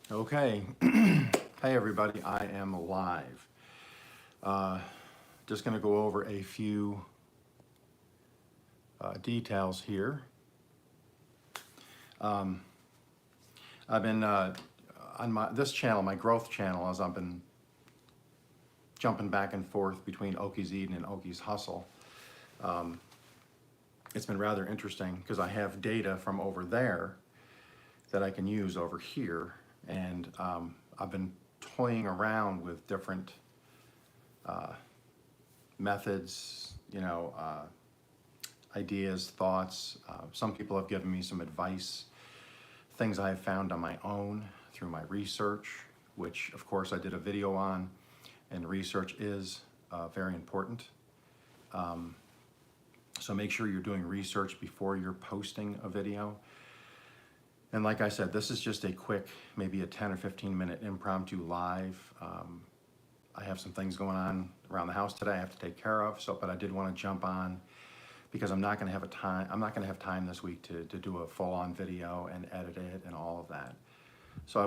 Okay. Hey everybody, I am live. Just going to go over a few details here. I've been on this channel, my growth channel, as I've been jumping back and forth between Okies Eden and Okies Hustle. It's been rather interesting because I have data from over there that I can use over here, and I've been toying around with different methods, ideas, thoughts. Some people have given me some advice, things I have found on my own through my research, which of course I did a video on, and research is very important. So make sure you're doing research before you're posting a video. And like I said, this is just a quick, maybe a 10 or 15 minute impromptu live. I have some things going on around the house today I have to take care of. But I did want to jump on because I'm not going to have time this week to do a full-on video and edit it and all of that.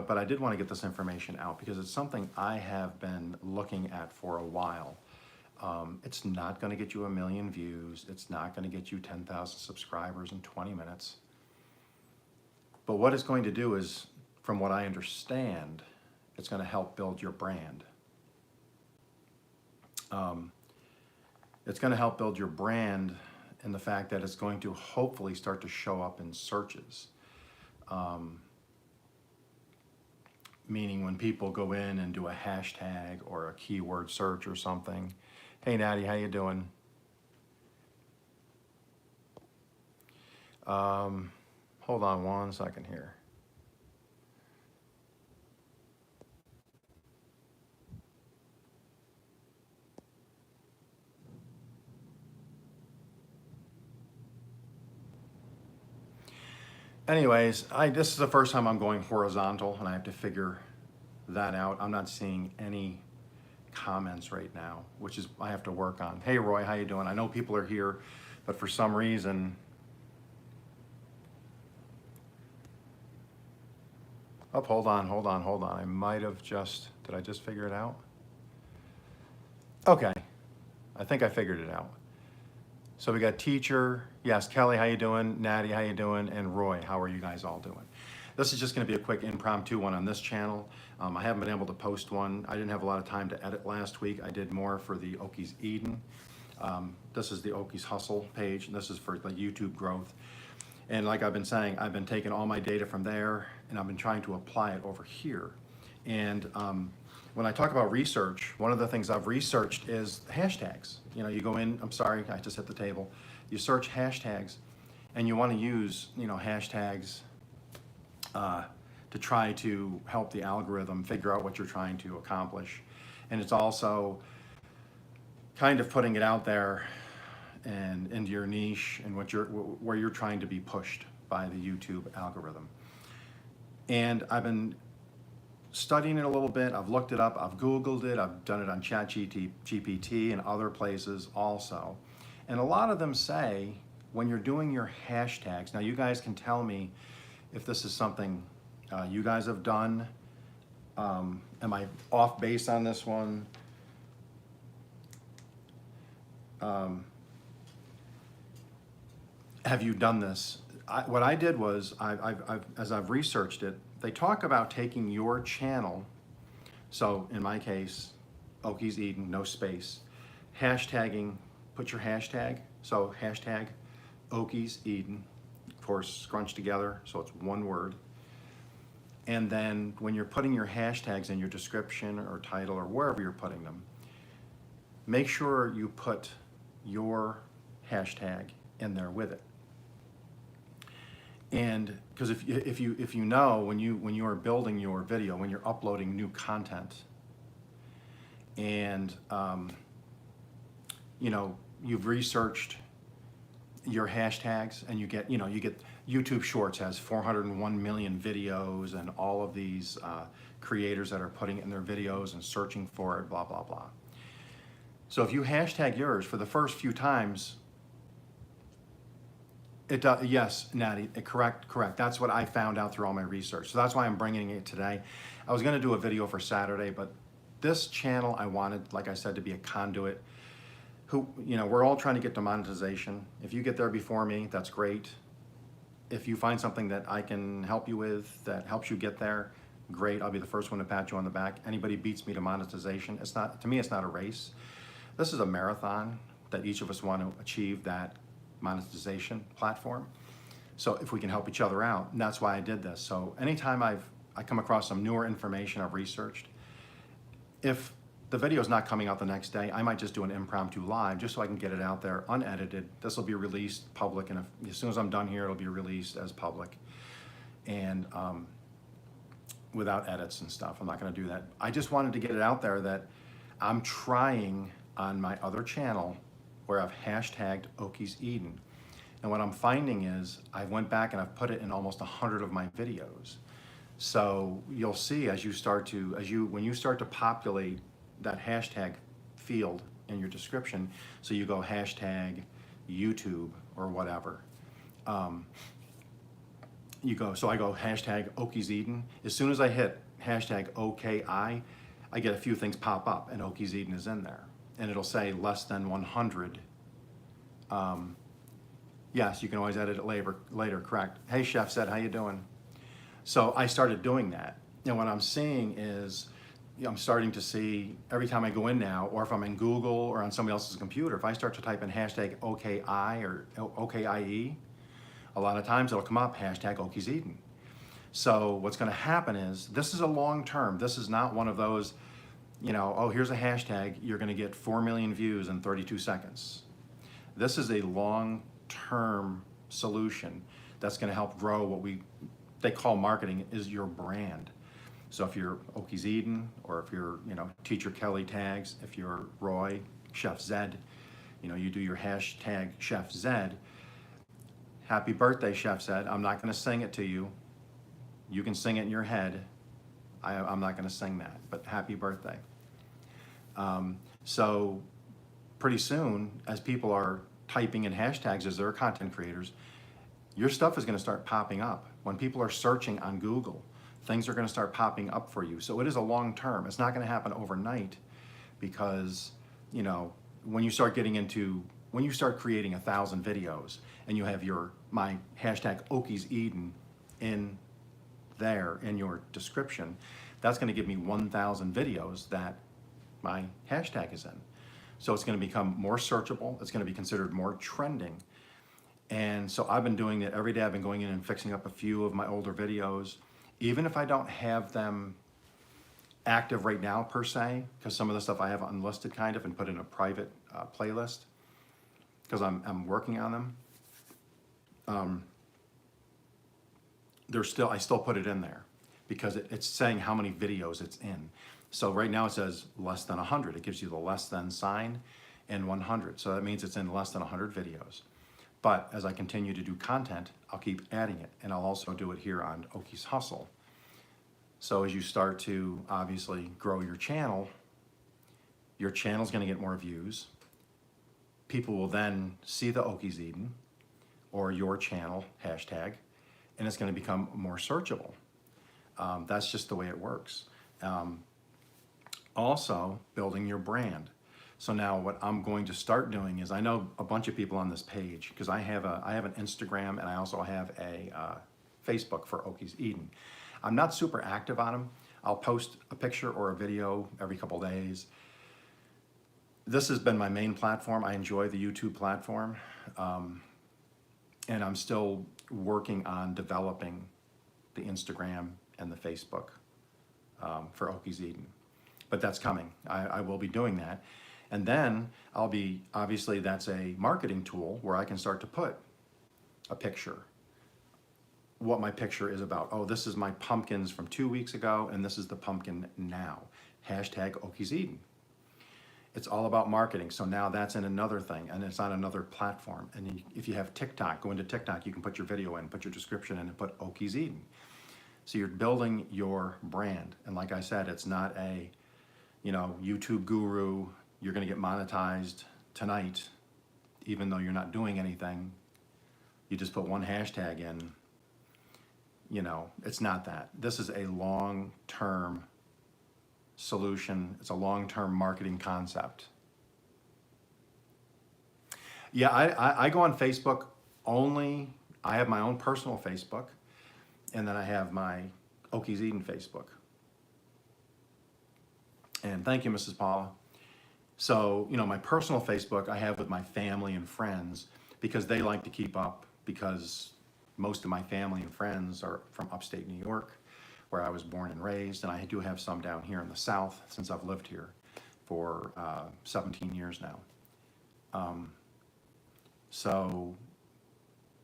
But I did want to get this information out because it's something I have been looking at for a while. It's not going to get you 1 million views. It's not going to get you 10,000 subscribers in 20 minutes. But what it's going to do is, from what I understand, it's going to help build your brand. It's going to help build your brand in the fact that it's going to hopefully start to show up in searches. Meaning when people go in and do a hashtag or a keyword search or something. Hey Natty, how you doing? Hold on 1 second here. Anyways, this is the first time I'm going horizontal and I have to figure that out. I'm not seeing any comments right now, which is I have to work on. Hey Roy, how you doing? I know people are here, but for some reason, oh, hold on. I might have did I just figure it out? Okay, I think I figured it out. So we got teacher, yes, Kelly, how you doing? Natty, how you doing? And Roy, how are you guys all doing? This is just gonna be a quick impromptu one on this channel. I haven't been able to post one. I didn't have a lot of time to edit last week. I did more for the Okies Eden. This is the Okies Hustle page, and this is for the YouTube growth. And like I've been saying, I've been taking all my data from there, and I've been trying to apply it over here. And when I talk about research, one of the things I've researched is hashtags. You go in, I'm sorry, I just hit the table. You search hashtags, and you want to use, hashtags to try to help the algorithm figure out what you're trying to accomplish. And it's also kind of putting it out there and into your niche and where you're trying to be pushed by the YouTube algorithm. And I've been studying it a little bit. I've looked it up, I've Googled it, I've done it on ChatGPT and other places also. And a lot of them say when you're doing your hashtags, now you guys can tell me if this is something you guys have done. Am I off base on this one? Have you done this? What I did was, as I've researched it, they talk about taking your channel, so in my case, Okies Eden, no space, hashtagging, put your hashtag, so hashtag Okies Eden, of course, scrunched together, so it's one word. And then when you're putting your hashtags in your description or title or wherever you're putting them, make sure you put your hashtag in there with it. And because if you know when you are building your video, when you're uploading new content, and you've researched your hashtags, and you get YouTube Shorts has 401 million videos, and all of these creators that are putting it in their videos and searching for it, blah blah blah. So if you hashtag yours for the first few times, It does, yes, Natty, correct, correct. That's what I found out through all my research. So that's why I'm bringing it today. I was gonna do a video for Saturday, but this channel I wanted, like I said, to be a conduit. We're all trying to get to monetization. If you get there before me, that's great. If you find something that I can help you with that helps you get there, great. I'll be the first one to pat you on the back. Anybody beats me to monetization, to me, it's not a race. This is a marathon that each of us want to achieve that monetization platform. So if we can help each other out, and that's why I did this. So anytime I come across some newer information I've researched, if the video is not coming out the next day, I might just do an impromptu live just so I can get it out there unedited. This will be released public, and as soon as I'm done here, it'll be released as public. And without edits and stuff. I'm not gonna do that. I just wanted to get it out there that I'm trying on my other channel where I've hashtagged Okies Eden. And what I'm finding is I went back and I've put it in almost 100 of my videos. So you'll see when you start to populate that hashtag field in your description, so you go hashtag YouTube or whatever. So I go hashtag Okies Eden. As soon as I hit hashtag OKI, I get a few things pop up and Okies Eden is in there. And it'll say less than 100. Yes, you can always edit it later, correct. Hey, Chef Said, how you doing? So I started doing that. And what I'm seeing is, I'm starting to see every time I go in now, or if I'm in Google or on somebody else's computer, if I start to type in hashtag OKI or OKIE, a lot of times it'll come up hashtag Okies Eden. So what's gonna happen is, this is a long term. This is not one of those, oh, here's a hashtag, you're gonna get 4 million views in 32 seconds. This is a long-term solution that's gonna help grow what they call marketing is your brand. So if you're Okies Eden, or if you're, Teacher Kelly tags, if you're Roy, Chef Zed, you do your hashtag Chef Zed. Happy birthday, Chef Zed. I'm not gonna sing it to you. You can sing it in your head. I'm not gonna sing that, but happy birthday. So pretty soon, as people are typing in hashtags as their content creators, your stuff is gonna start popping up. When people are searching on Google, things are gonna start popping up for you. So it is a long term. It's not gonna happen overnight, because, when you start creating 1,000 videos and you have my hashtag Okies Eden in there in your description, that's gonna give me 1,000 videos that my hashtag is in. So it's gonna become more searchable, it's gonna be considered more trending. And so I've been doing it every day. I've been going in and fixing up a few of my older videos, even if I don't have them active right now per se, because some of the stuff I have unlisted kind of and put in a private playlist, because I'm working on them. I still put it in there because it's saying how many videos it's in. So right now it says less than 100. It gives you the less than sign and 100. So that means it's in less than 100 videos. But as I continue to do content, I'll keep adding it, and I'll also do it here on Okies Hustle. So as you start to obviously grow your channel's gonna get more views. People will then see the Okies Eden or your channel hashtag, and it's gonna become more searchable. That's just the way it works. Also, building your brand. So now what I'm going to start doing is, I know a bunch of people on this page, because I have an Instagram and I also have a Facebook for Okies Eden. I'm not super active on them. I'll post a picture or a video every couple days. This has been my main platform. I enjoy the YouTube platform. And I'm still working on developing the Instagram and the Facebook for Okies Eden. But that's coming. I will be doing that. And then obviously that's a marketing tool where I can start to put a picture, what my picture is about. Oh, this is my pumpkins from 2 weeks ago, and this is the pumpkin now. Hashtag Okies Eden. It's all about marketing. So now that's in another thing, and it's on another platform. And if you have TikTok, go into TikTok, you can put your video in, put your description in, and put Okies Eden. So you're building your brand. And like I said, it's not a, YouTube guru, you're gonna get monetized tonight, even though you're not doing anything. you just put one hashtag in, you know, it's not that. This is a long-term solution. It's a long-term marketing concept. Yeah, I go on Facebook only. I have my own personal Facebook, and then I have my Okies Eden Facebook. And thank you, Mrs. Paula. So, you know, my personal Facebook I have with my family and friends because they like to keep up, because most of my family and friends are from upstate New York, where I was born and raised, and I do have some down here in the South since I've lived here for 17 years now. So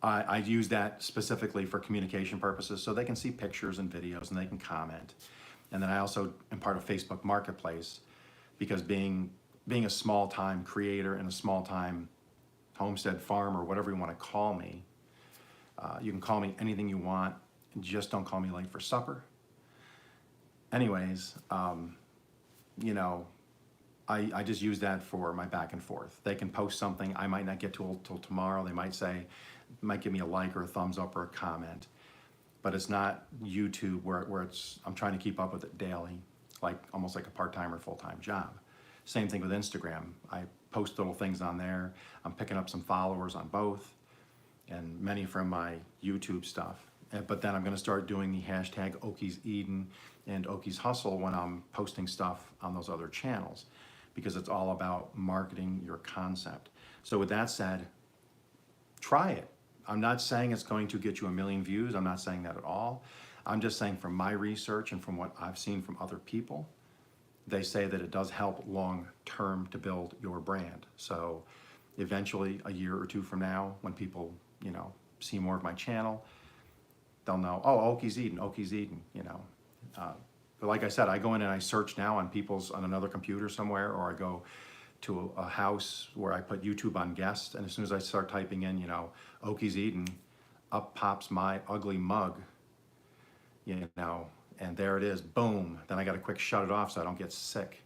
I use that specifically for communication purposes, so they can see pictures and videos and they can comment. And then I also am part of Facebook Marketplace, because being a small-time creator and a small-time homestead farmer, whatever you want to call me, you can call me anything you want, just don't call me late for supper. Anyways, you know, I just use that for my back and forth. They can post something I might not get to till tomorrow. They might might give me a like or a thumbs up or a comment. But it's not YouTube where I'm trying to keep up with it daily, like almost like a part-time or full-time job. Same thing with Instagram. I post little things on there. I'm picking up some followers on both, and many from my YouTube stuff. But then I'm going to start doing the hashtag Okies Eden and Okies Hustle when I'm posting stuff on those other channels, because it's all about marketing your concept. So with that said, try it. I'm not saying it's going to get you 1 million views. I'm not saying that at all. I'm just saying from my research and from what I've seen from other people, they say that it does help long term to build your brand. So eventually, a year or two from now, when people, you know, see more of my channel, they'll know, oh, Okies Eden, you know. But like I said, I go in and I search now on another computer somewhere, or I go to a house where I put YouTube on guest, and as soon as I start typing in, you know, Okies Eden, up pops my ugly mug, you know, and there it is, boom. Then I got to quick shut it off so I don't get sick.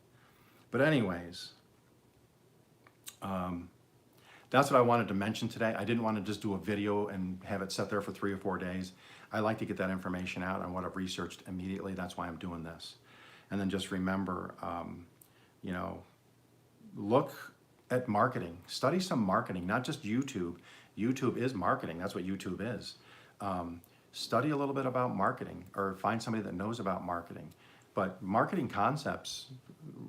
But anyways, that's what I wanted to mention today. I didn't want to just do a video and have it sit there for 3 or 4 days. I like to get that information out on what I've researched immediately. That's why I'm doing this. And then just remember, you know, look at marketing. Study some marketing, not just YouTube. YouTube is marketing. That's what YouTube is. Study a little bit about marketing, or find somebody that knows about marketing. But marketing concepts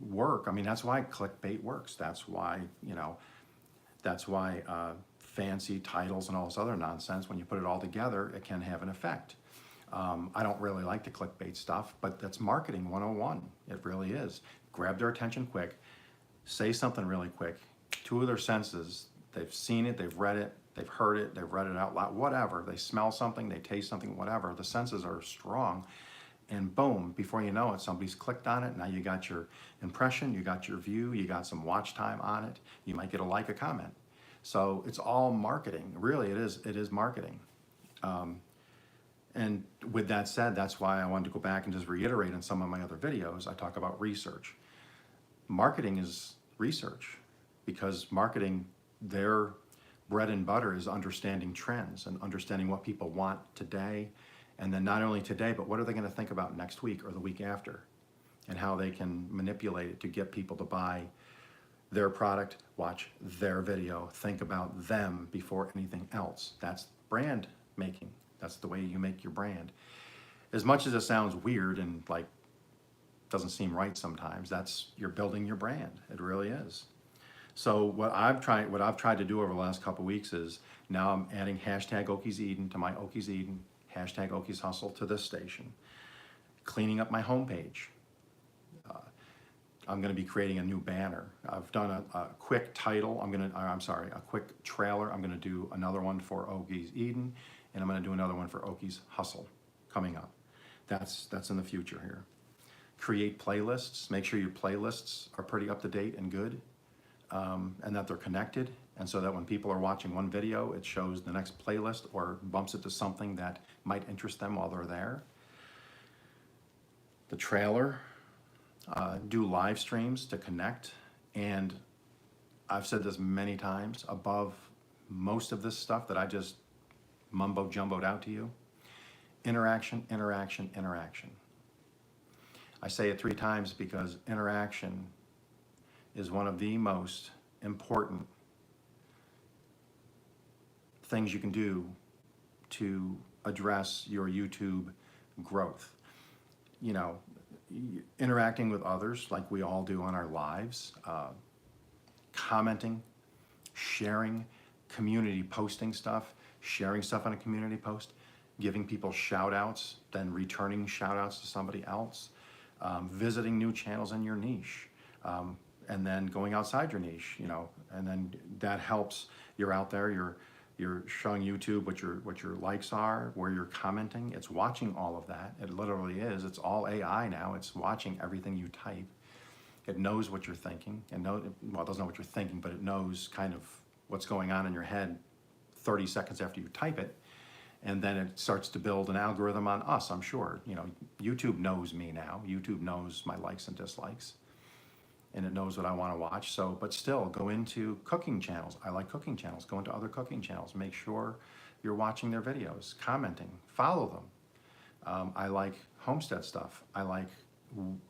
work. I mean, that's why clickbait works. That's why, you know, that's why fancy titles and all this other nonsense, when you put it all together, it can have an effect. I don't really like the clickbait stuff, but that's marketing 101. It really is. Grab their attention quick, say something really quick. 2 of their senses, they've seen it, they've read it, they've heard it, they've read it out loud, whatever. They smell something, they taste something, whatever. The senses are strong. And boom, before you know it, somebody's clicked on it. Now you got your impression, you got your view, you got some watch time on it. You might get a like, a comment. So it's all marketing. Really, it is marketing. And with that said, that's why I wanted to go back and just reiterate in some of my other videos, I talk about research. Marketing is research, because marketing, their bread and butter is understanding trends and understanding what people want today. And then not only today, but what are they going to think about next week or the week after, and how they can manipulate it to get people to buy their product, watch their video, think about them before anything else. That's brand making. That's the way you make your brand. As much as it sounds weird and like doesn't seem right sometimes, you're building your brand. It really is. So what I've tried to do over the last couple of weeks is, now I'm adding hashtag Okies Eden to my Okies Eden, hashtag Okies Hustle to this station, cleaning up my homepage. I'm going to be creating a new banner. I've done a quick title. A quick trailer. I'm going to do another one for Okies Eden, and I'm going to do another one for Okies Hustle coming up. That's in the future here. Create playlists. Make sure your playlists are pretty up to date and good, and that they're connected. And so that when people are watching one video, it shows the next playlist or bumps it to something that might interest them while they're there. The trailer. Do live streams to connect, and I've said this many times, above most of this stuff that I just mumbo jumboed out to you. Interaction, interaction, interaction. I say it 3 times because interaction is one of the most important things you can do to address your YouTube growth. You know, interacting with others like we all do on our lives, commenting, sharing, community posting stuff, sharing stuff on a community post, giving people shout outs, then returning shout outs to somebody else, visiting new channels in your niche, and then going outside your niche, you know, and then that helps. You're out there, you're showing YouTube what your likes are, where you're commenting. It's watching all of that. It literally is. It's all AI now. It's watching everything you type. It knows what you're thinking, and well, it doesn't know what you're thinking, but it knows kind of what's going on in your head 30 seconds after you type it. And then it starts to build an algorithm on us, I'm sure. You know, YouTube knows me now. YouTube knows my likes and dislikes, and it knows what I want to watch. So, but still, go into cooking channels. I like cooking channels. Go into other cooking channels. Make sure you're watching their videos, commenting, follow them. I like homestead stuff. I like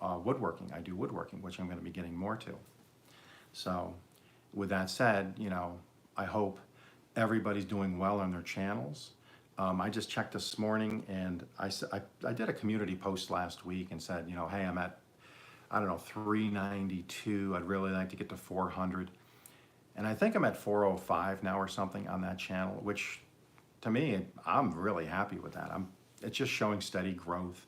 woodworking. I do woodworking, which I'm going to be getting more to. So, with that said, you know, I hope everybody's doing well on their channels. I just checked this morning, and I did a community post last week and said, you know, hey, I'm at, I don't know, 392. I'd really like to get to 400. And I think I'm at 405 now or something on that channel, which to me, I'm really happy with that. It's just showing steady growth.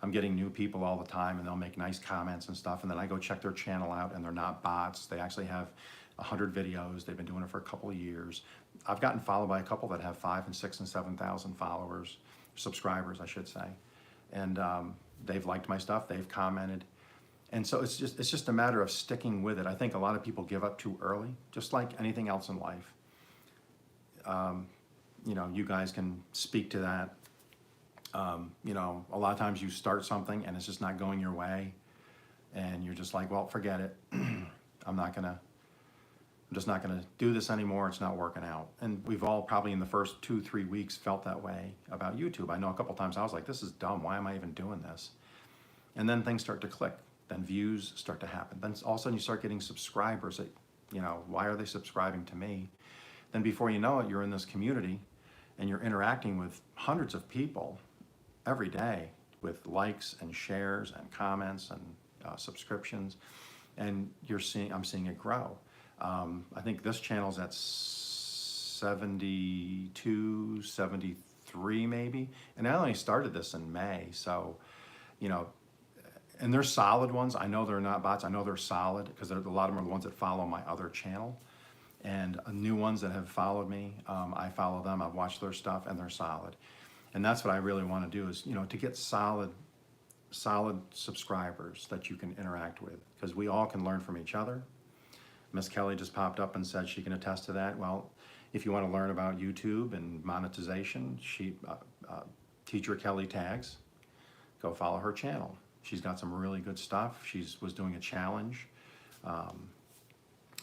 I'm getting new people all the time, and they'll make nice comments and stuff. And then I go check their channel out, and they're not bots. They actually have 100 videos. They've been doing it for a couple of years. I've gotten followed by a couple that have 5,000 and 6,000 and 7,000 followers, subscribers, I should say. And they've liked my stuff. They've commented. And so it's just a matter of sticking with it. I think a lot of people give up too early, just like anything else in life. You know, you guys can speak to that. You know, a lot of times you start something and it's just not going your way, and you're just like, well, forget it. I'm just not gonna do this anymore. It's not working out. And we've all probably in the first 2-3 weeks felt that way about YouTube. I know a couple times I was like, this is dumb. Why am I even doing this? And then things start to click. Then views start to happen. Then all of a sudden you start getting subscribers that, you know, why are they subscribing to me? Then before you know it, you're in this community and you're interacting with hundreds of people every day with likes and shares and comments and subscriptions. And I'm seeing it grow. I think this channel's at 72, 73 maybe. And I only started this in May. So, you know, and they're solid ones. I know they're not bots. I know they're solid because a lot of them are the ones that follow my other channel. And new ones that have followed me, I follow them. I've watched their stuff, and they're solid. And that's what I really want to do is, you know, to get solid subscribers that you can interact with, because we all can learn from each other. Miss Kelly just popped up and said she can attest to that. Well, if you want to learn about YouTube and monetization, Teacher Kelly Tags, go follow her channel. She's got some really good stuff. She was doing a challenge.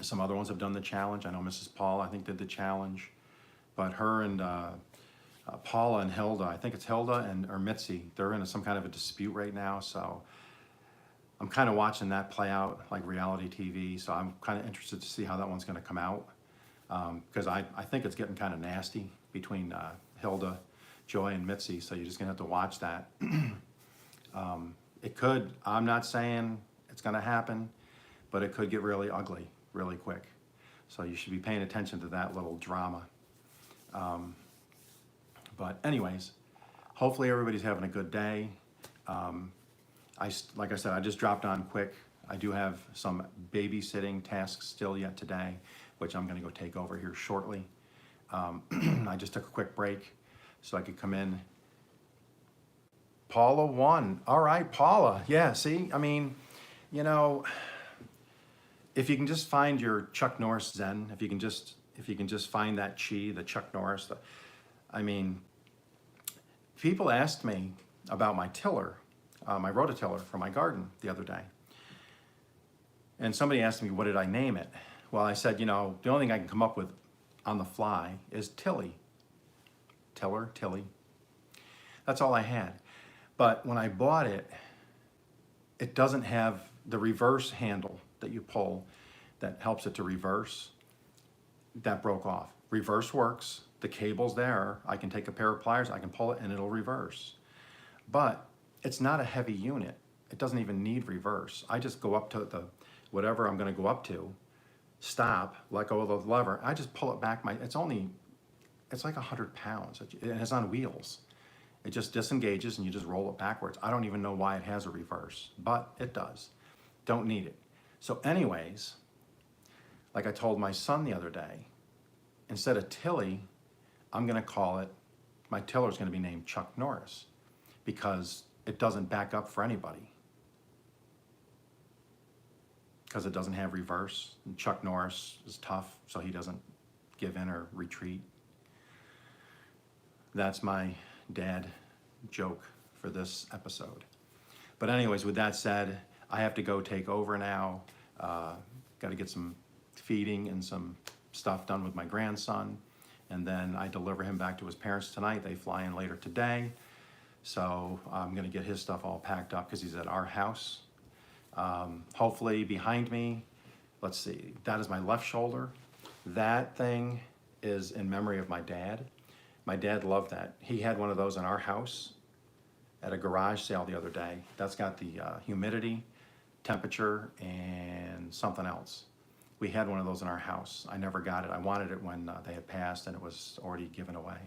Some other ones have done the challenge. I know Mrs. Paul, I think, did the challenge. But her and Paula and Hilda, I think it's Hilda or Mitzi, they're in some kind of a dispute right now. So I'm kind of watching that play out like reality TV. So I'm kind of interested to see how that one's going to come out. Because I think it's getting kind of nasty between Hilda, Joy, and Mitzi. So you're just going to have to watch that. It could, I'm not saying it's going to happen, but it could get really ugly really quick. So you should be paying attention to that little drama. But anyways, hopefully everybody's having a good day. Like I said, I just dropped on quick. I do have some babysitting tasks still yet today, which I'm gonna go take over here shortly. I just took a quick break so I could come in. Paula won. All right, Paula. Yeah, see, I mean, you know, if you can just find your Chuck Norris Zen, if you can just find that chi, the Chuck Norris, I mean, people asked me about my tiller, my rototiller for my garden the other day. And somebody asked me, what did I name it? Well, I said, you know, the only thing I can come up with on the fly is Tilly. Tilly. That's all I had. But when I bought it, it doesn't have the reverse handle that you pull that helps it to reverse. That broke off. Reverse works. The cable's there. I can take a pair of pliers, I can pull it, and it'll reverse. But it's not a heavy unit. It doesn't even need reverse. I just go up to the whatever I'm going to go up to, stop, let go of the lever. I just pull it back. It's like 100 pounds, and it's on wheels. It just disengages and you just roll it backwards. I don't even know why it has a reverse, but it does. Don't need it. So anyways, like I told my son the other day, instead of Tilly, I'm gonna call it, my tiller's gonna be named Chuck Norris because it doesn't back up for anybody. Because it doesn't have reverse. And Chuck Norris is tough, so he doesn't give in or retreat. That's my dad joke for this episode. But anyways, with that said, I have to go take over now. Got to get some feeding and some stuff done with my grandson. And then I deliver him back to his parents tonight. They fly in later today. So I'm going to get his stuff all packed up because he's at our house. Hopefully behind me, let's see, that is my left shoulder. That thing is in memory of my dad. My dad loved that. He had one of those in our house at a garage sale the other day. That's got the humidity, temperature, and something else. We had one of those in our house. I never got it. I wanted it when they had passed and it was already given away.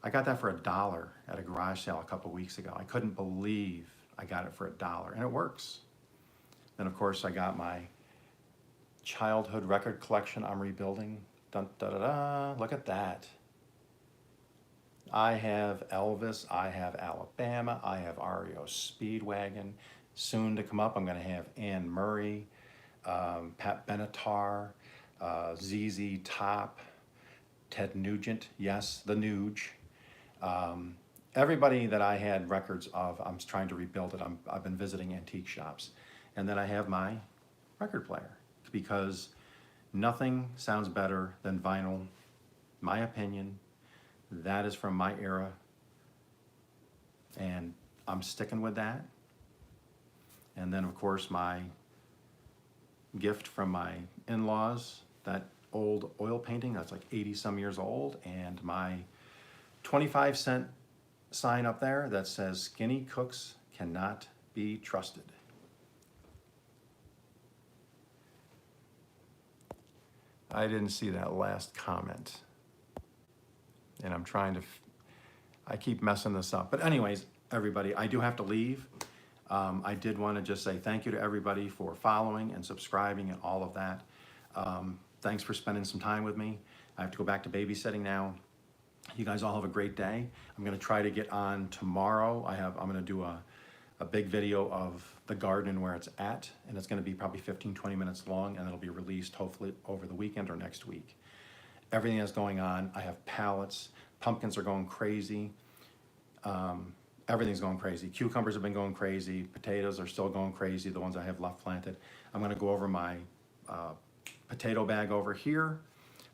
I got that for $1 at a garage sale a couple weeks ago. I couldn't believe I got it for $1, and it works. Then of course I got my childhood record collection I'm rebuilding. Dun, da, da, da. Look at that. I have Elvis, I have Alabama, I have REO Speedwagon. Soon to come up, I'm going to have Anne Murray, Pat Benatar, ZZ Top, Ted Nugent, yes, the Nuge. Everybody that I had records of, I'm trying to rebuild it. I've been visiting antique shops. And then I have my record player because nothing sounds better than vinyl, my opinion. That is from my era, and I'm sticking with that. And then, of course, my gift from my in-laws, that old oil painting that's like 80-some years old, and my 25-cent sign up there that says, "Skinny cooks cannot be trusted." I didn't see that last comment. And I'm trying to, I keep messing this up. But anyways, everybody, I do have to leave. I did want to just say thank you to everybody for following and subscribing and all of that. Thanks for spending some time with me. I have to go back to babysitting now. You guys all have a great day. I'm going to try to get on tomorrow. I'm going to do a big video of the garden and where it's at. And it's going to be probably 15-20 minutes long, and it'll be released hopefully over the weekend or next week. Everything that's going on. I have pallets. Pumpkins are going crazy. Everything's going crazy. Cucumbers have been going crazy. Potatoes are still going crazy, the ones I have left planted. I'm going to go over my potato bag over here.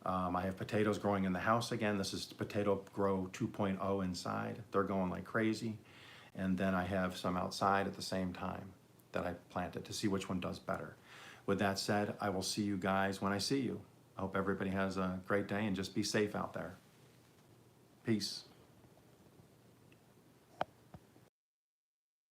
I have potatoes growing in the house again. This is Potato Grow 2.0 inside. They're going like crazy. And then I have some outside at the same time that I planted to see which one does better. With that said, I will see you guys when I see you. I hope everybody has a great day and just be safe out there. Peace.